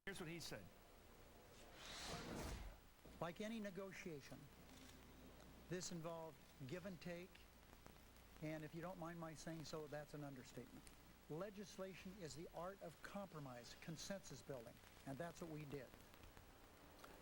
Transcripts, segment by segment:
Here's what he said. Like any negotiation, this involved give and take, and if you don't mind my saying so, that's an understatement. Legislation is the art of compromise, consensus building, and that's what we did.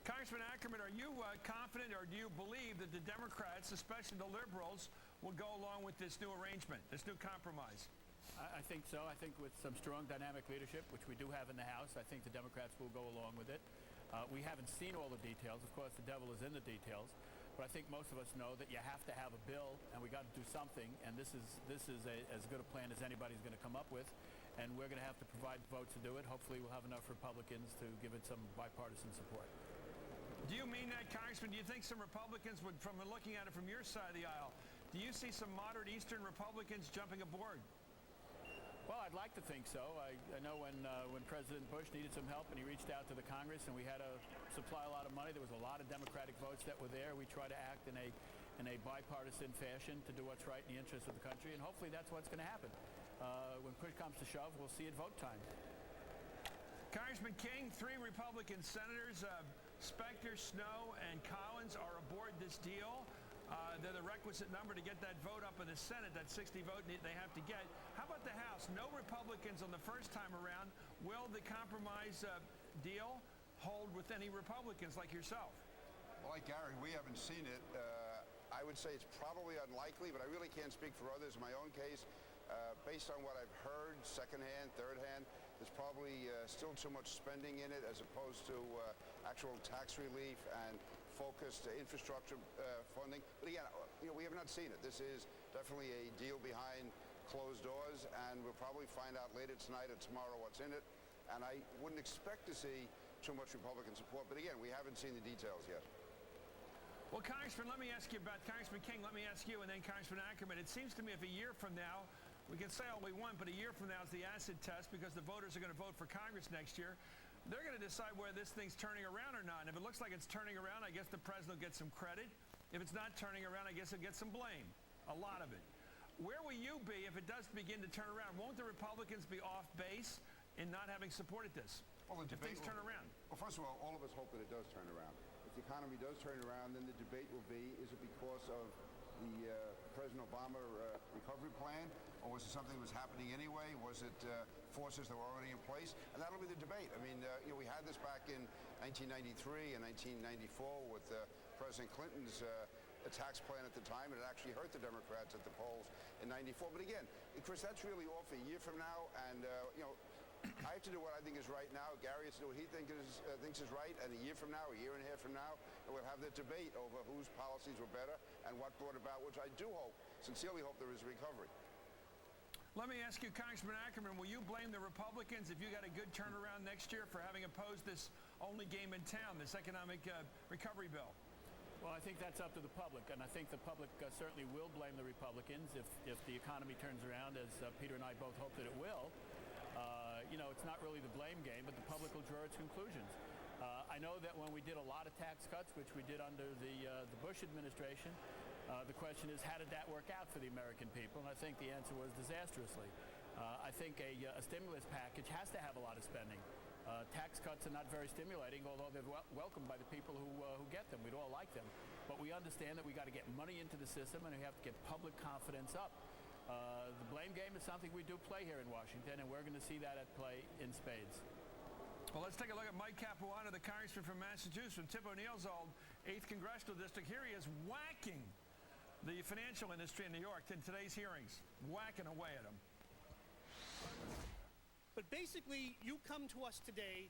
Congressman Ackerman, are you confident, or do you believe that the Democrats, especially the liberals, will go along with this new arrangement, this new compromise? I think so. I think with some strong dynamic leadership, which we do have in the House, I think the Democrats will go along with it. We haven't seen all the details. Of course, the devil is in the details. But I think most of us know that you have to have a bill, and we got to do something. And this is as good a plan as anybody's going to come up with. And we're going to have to provide votes to do it. Hopefully, we'll have enough Republicans to give it some bipartisan support. Do you mean that, Congressman? Do you think some Republicans would, from looking at it from your side of the aisle, do you see some moderate Eastern Republicans jumping aboard? Well, I'd like to think so. I know when President Bush needed some help and he reached out to the Congress and we had to supply a lot of money, there was a lot of Democratic votes that were there. We try to act in a bipartisan fashion to do what's right in the interest of the country, and hopefully that's what's going to happen. When push comes to shove, we'll see it vote time. Congressman King, 3 Republican senators, Specter, Snow, and Collins, are aboard this deal. They're the requisite number to get that vote up in the Senate, that 60 vote they have to get. How about the House? No Republicans on the first time around. Will the compromise deal hold with any Republicans like yourself? Well, like Gary, we haven't seen it. I would say it's probably unlikely, but I really can't speak for others. In my own case, based on what I've heard, secondhand, thirdhand, there's probably still too much spending in it as opposed to actual tax relief and focused infrastructure funding. But again, we have not seen it. This is definitely a deal behind closed doors, and we'll probably find out later tonight or tomorrow what's in it. And I wouldn't expect to see too much Republican support. But again, we haven't seen the details yet. Well, Congressman, let me ask you about Congressman King. Let me ask you, and then Congressman Ackerman. It seems to me if a year from now, we can say all we want, but a year from now is the acid test because the voters are going to vote for Congress next year. They're going to decide whether this thing's turning around or not. And if it looks like it's turning around, I guess the president will get some credit. If it's not turning around, I guess he'll get some blame, a lot of it. Where will you be if it does begin to turn around? Won't the Republicans be off base in not having supported this? Well, if things turn around? Well, first of all of us hope that it does turn around. If the economy does turn around, then the debate will be, is it because of the President Obama recovery plan, or was it something that was happening anyway? Was it forces that were already in place? And that'll be the debate. I mean, we had this back in 1993 and 1994 with President Clinton's tax plan at the time, and it actually hurt the Democrats at the polls in 94. But again, Chris, that's really off a year from now, and I have to do what I think is right now. Gary has to do what he thinks is right, and a year from now, a year and a half from now, we'll have the debate over whose policies were better and what brought about, which I do hope, sincerely hope, there is a recovery. Let me ask you, Congressman Ackerman, will you blame the Republicans if you got a good turnaround next year for having opposed this only game in town, this economic recovery bill? Well, I think that's up to the public, and I think the public certainly will blame the Republicans if the economy turns around, as Peter and I both hope that it will. It's not really the blame game, but the public will draw its conclusions. I know that when we did a lot of tax cuts, which we did under the Bush administration, the question is, how did that work out for the American people? And I think the answer was disastrously. I think a stimulus package has to have a lot of spending. Tax cuts are not very stimulating, although they're welcomed by the people who get them. We'd all like them. But we understand that we got to get money into the system, and we have to get public confidence up. The blame game is something we do play here in Washington, and we're going to see that at play in spades. Well, let's take a look at Mike Capuano, the congressman from Massachusetts, from Tip O'Neill's old 8th Congressional District. Here he is whacking the financial industry in New York in today's hearings, whacking away at them. But basically, you come to us today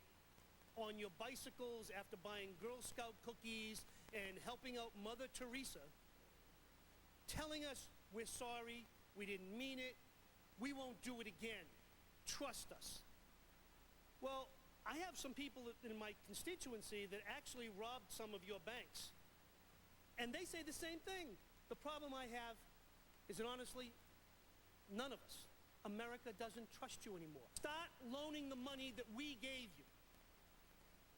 on your bicycles after buying Girl Scout cookies and helping out Mother Teresa, telling us we're sorry, we didn't mean it, we won't do it again, trust us. Well, I have some people in my constituency that actually robbed some of your banks. And they say the same thing. The problem I have is that honestly, none of us, America doesn't trust you anymore. Start loaning the money that we gave you.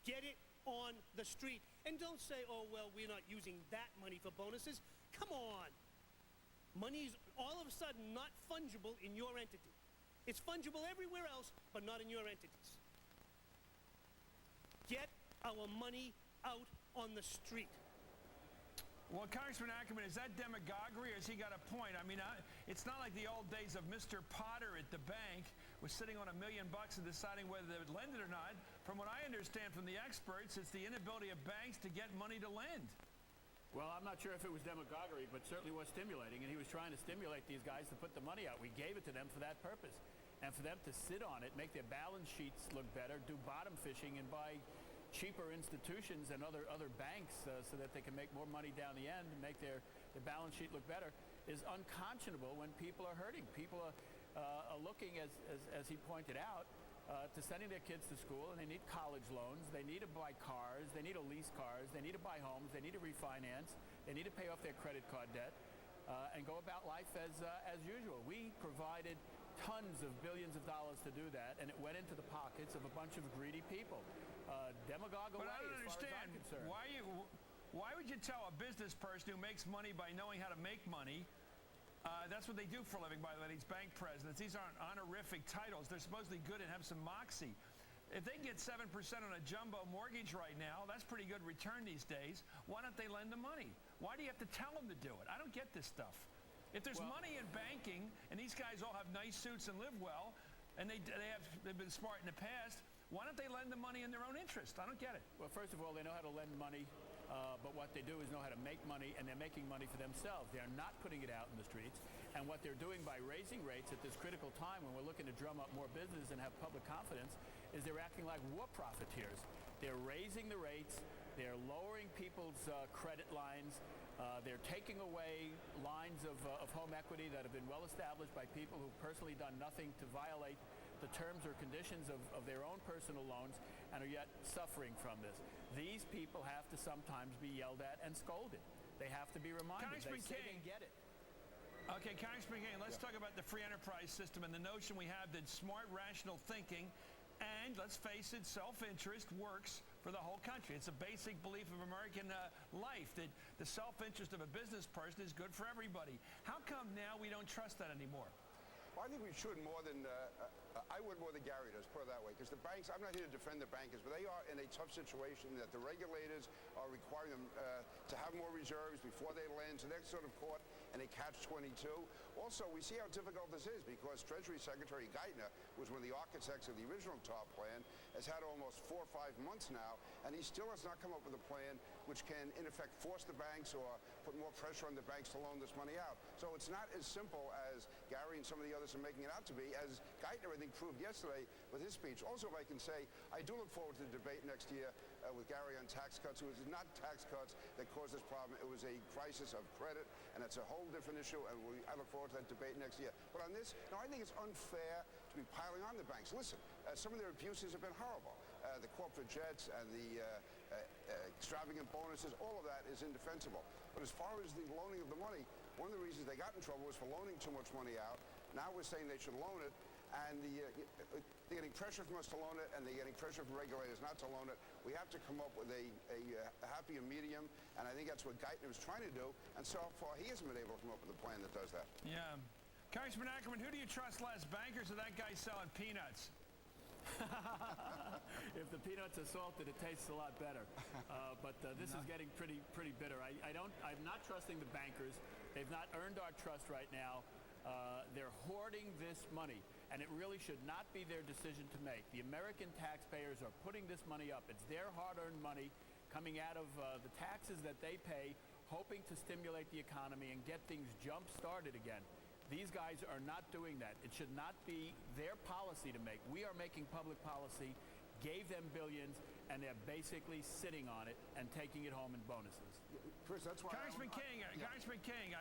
Get it on the street. And don't say, oh, well, we're not using that money for bonuses. Come on. Money's all of a sudden not fungible in your entity. It's fungible everywhere else, but not in your entities. get our money out on the street. Well, Congressman Ackerman, is that demagoguery, or has he got a point? I mean, it's not like the old days of Mr. Potter at the bank was sitting on $1 million and deciding whether they would lend it or not. From what I understand from the experts, it's the inability of banks to get money to lend. Well, I'm not sure if it was demagoguery, but certainly was stimulating, and he was trying to stimulate these guys to put the money out. We gave it to them for that purpose. And for them to sit on it, make their balance sheets look better, do bottom fishing, and buy cheaper institutions and other banks so that they can make more money down the end and make their balance sheet look better is unconscionable when people are hurting. People are looking, as he pointed out, to sending their kids to school, and they need college loans, they need to buy cars, they need to lease cars, they need to buy homes, they need to refinance, they need to pay off their credit card debt, and go about life as usual. We provided tons of billions of dollars to do that, and it went into the pockets of a bunch of greedy people. Demagogue away, But I don't as far as understand. I'm concerned. Why would you tell a business person who makes money by knowing how to make money? That's what they do for a living, by the way, these bank presidents. These aren't honorific titles. They're supposedly good and have some moxie. If they get 7% on a jumbo mortgage right now, that's pretty good return these days. Why don't they lend the money? Why do you have to tell them to do it? I don't get this stuff. If there's money in banking, and these guys all have nice suits and live well, and they've been smart in the past, why don't they lend the money in their own interest? I don't get it. Well, first of all, they know how to lend money, but what they do is know how to make money, and they're making money for themselves. They're not putting it out in the streets. And what they're doing by raising rates at this critical time when we're looking to drum up more business and have public confidence is they're acting like war profiteers. They're raising the rates. They're lowering people's credit lines. They're taking away lines of home equity that have been well established by people who've personally done nothing to violate the terms or conditions of their own personal loans and are yet suffering from this. These people have to sometimes be yelled at and scolded. They have to be reminded. Congressman They say King. they get it. Okay, Congressman King, let's talk about the free enterprise system and the notion we have that smart, rational thinking and, let's face it, self-interest works for the whole country. It's a basic belief of American life that the self-interest of a business person is good for everybody. How come now we don't trust that anymore? Well, I think we should more than, I would more than Gary does, put it that way. Because the banks, I'm not here to defend the bankers, but they are in a tough situation that the regulators are requiring them to have more reserves before they lend. So they're sort of caught in a catch-22. Also, we see how difficult this is because Treasury Secretary Geithner was one of the architects of the original TARP plan, has had almost 4 or 5 months now, and he still has not come up with a plan which can, in effect, force the banks or put more pressure on the banks to loan this money out. So it's not as simple as Gary and some of the others are making it out to be, as Geithner, I think, proved yesterday with his speech. Also, if I can say, I do look forward to the debate next year with Gary on tax cuts. It was not tax cuts that caused this problem. It was a crisis of credit, and that's a whole different issue, and I look forward to that debate next year. But on this, no, I think it's unfair to be piling on the banks. Listen, some of their abuses have been horrible. The corporate jets and the extravagant bonuses, all of that is indefensible. But as far as the loaning of the money, one of the reasons they got in trouble was for loaning too much money out. Now we're saying they should loan it, and they're getting pressure from us to loan it, and they're getting pressure from regulators not to loan it. We have to come up with a happier medium, and I think that's what Geithner is trying to do. And so far, he hasn't been able to come up with a plan that does that. Yeah. Congressman Ackerman, who do you trust less, bankers or that guy selling peanuts? If the peanuts are salted, it tastes a lot better. But this is getting pretty bitter. I'm not trusting the bankers. They've not earned our trust right now. They're hoarding this money, and it really should not be their decision to make. The American taxpayers are putting this money up. It's their hard-earned money coming out of the taxes that they pay, hoping to stimulate the economy and get things jump-started again. These guys are not doing that. It should not be their policy to make. We are making public policy, gave them billions, and they're basically sitting on it and taking it home in bonuses. Chris, that's why Congressman King,